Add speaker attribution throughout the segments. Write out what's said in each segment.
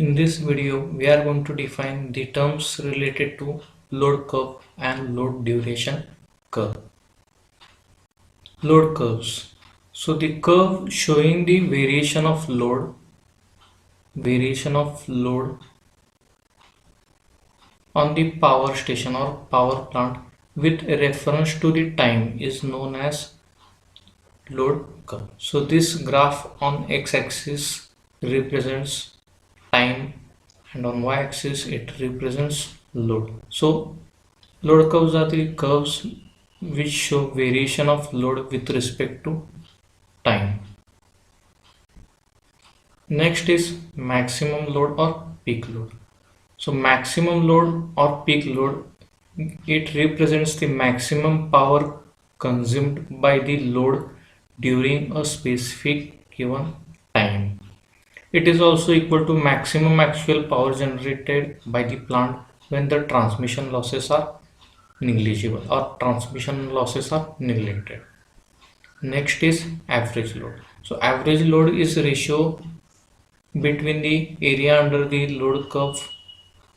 Speaker 1: In this video, we are going to define the terms related to load curve and load duration curve. Load curves. So the curve showing the variation of load on the power station or power plant with reference to the time is known as load curve. So this graph on x-axis represents time and on y-axis it represents load. So load curves are the curves which show variation of load with respect to time. Next is maximum load or peak load. So maximum load or peak load, it represents the maximum power consumed by the load during a specific given time. It is also equal to maximum actual power generated by the plant when the transmission losses are negligible or transmission losses are neglected. Next is average load. So average load is ratio between the area under the load curve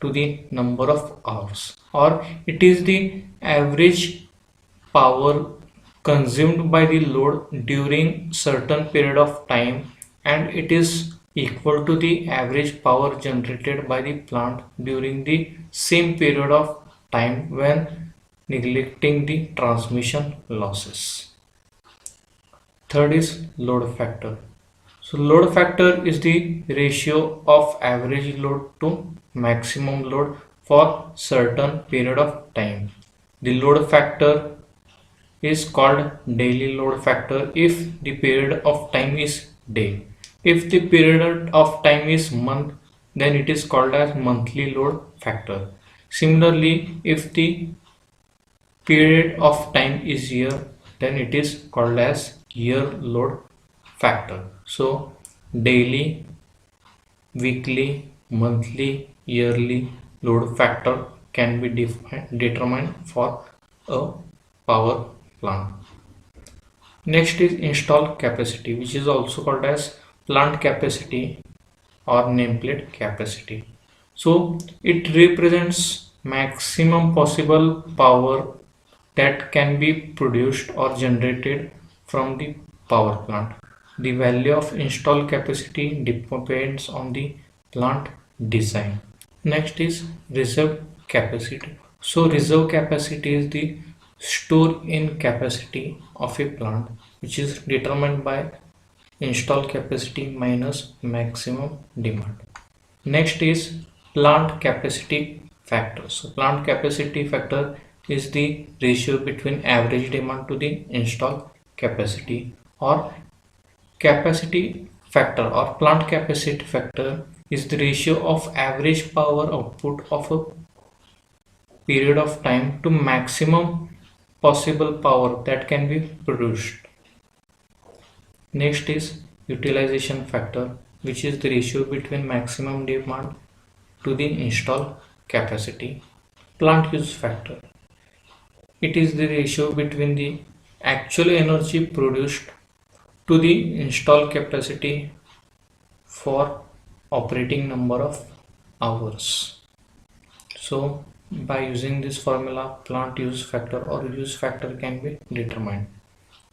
Speaker 1: to the number of hours, or it is the average power consumed by the load during certain period of time, and it is equal to the average power generated by the plant during the same period of time when neglecting the transmission losses. Third is load factor. So load factor is the ratio of average load to maximum load for certain period of time. The load factor is called daily load factor if the period of time is day. If the period of time is month, then it is called as monthly load factor. Similarly, if the period of time is year, then it is called as year load factor. So daily, weekly, monthly, yearly load factor can be determined for a power plant. Next is installed capacity, which is also called as plant capacity or nameplate capacity. So it represents maximum possible power that can be produced or generated from the power plant. The value of installed capacity depends on the plant design. Next is reserve capacity. So reserve capacity is the store in capacity of a plant, which is determined by installed capacity minus maximum demand. Next is plant capacity factor. So plant capacity factor is the ratio between average demand to the installed capacity, or capacity factor or plant capacity factor is the ratio of average power output of a period of time to maximum possible power that can be produced. Next is utilization factor, which is the ratio between maximum demand to the installed capacity. Plant use factor, it is the ratio between the actual energy produced to the installed capacity for operating number of hours. So by using this formula, plant use factor or use factor can be determined.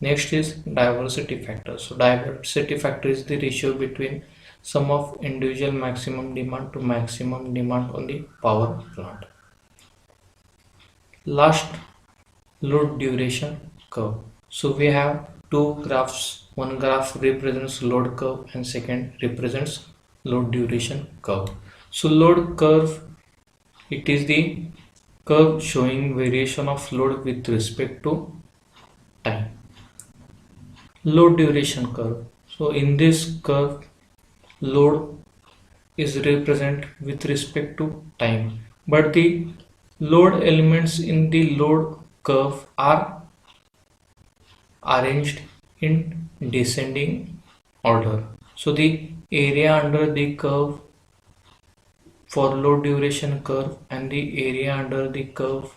Speaker 1: Next is diversity factor. So diversity factor is the ratio between sum of individual maximum demand to maximum demand on the power plant. Last, load duration curve. So we have two graphs. One graph represents load curve and second represents load duration curve. So load curve, it is the curve showing variation of load with respect to time. Load duration curve. So in this curve, load is represented with respect to time, but the load elements in the load curve are arranged in descending order. So the area under the curve for load duration curve and the area under the curve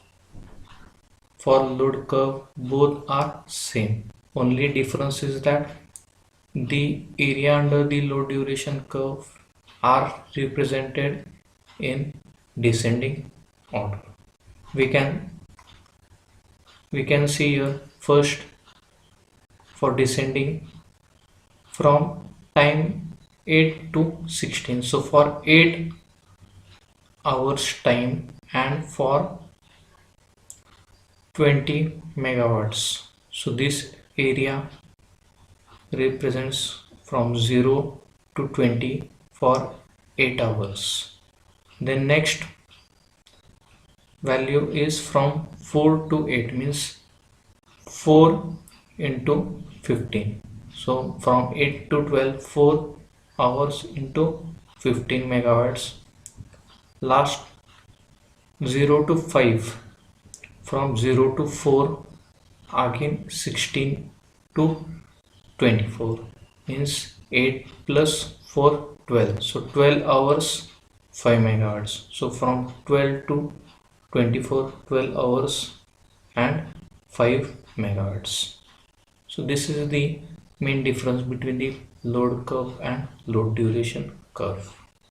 Speaker 1: for load curve both are same. Only difference is that the area under the load duration curve are represented in descending order. We can see here first for descending from time 8 to 16. So for 8 hours time and for 20 megawatts. So this area represents from 0 to 20 for 8 hours. Then next value is from 4 to 8, means 4 into 15. So from 8 to 12, 4 hours into 15 megawatts. Last 0 to 5, from 0 to 4, again 16 to 24, means 8 plus 4, 12. So 12 hours 5 megawatts. So from 12 to 24, 12 hours and 5 megawatts. So this is the main difference between the load curve and load duration curve.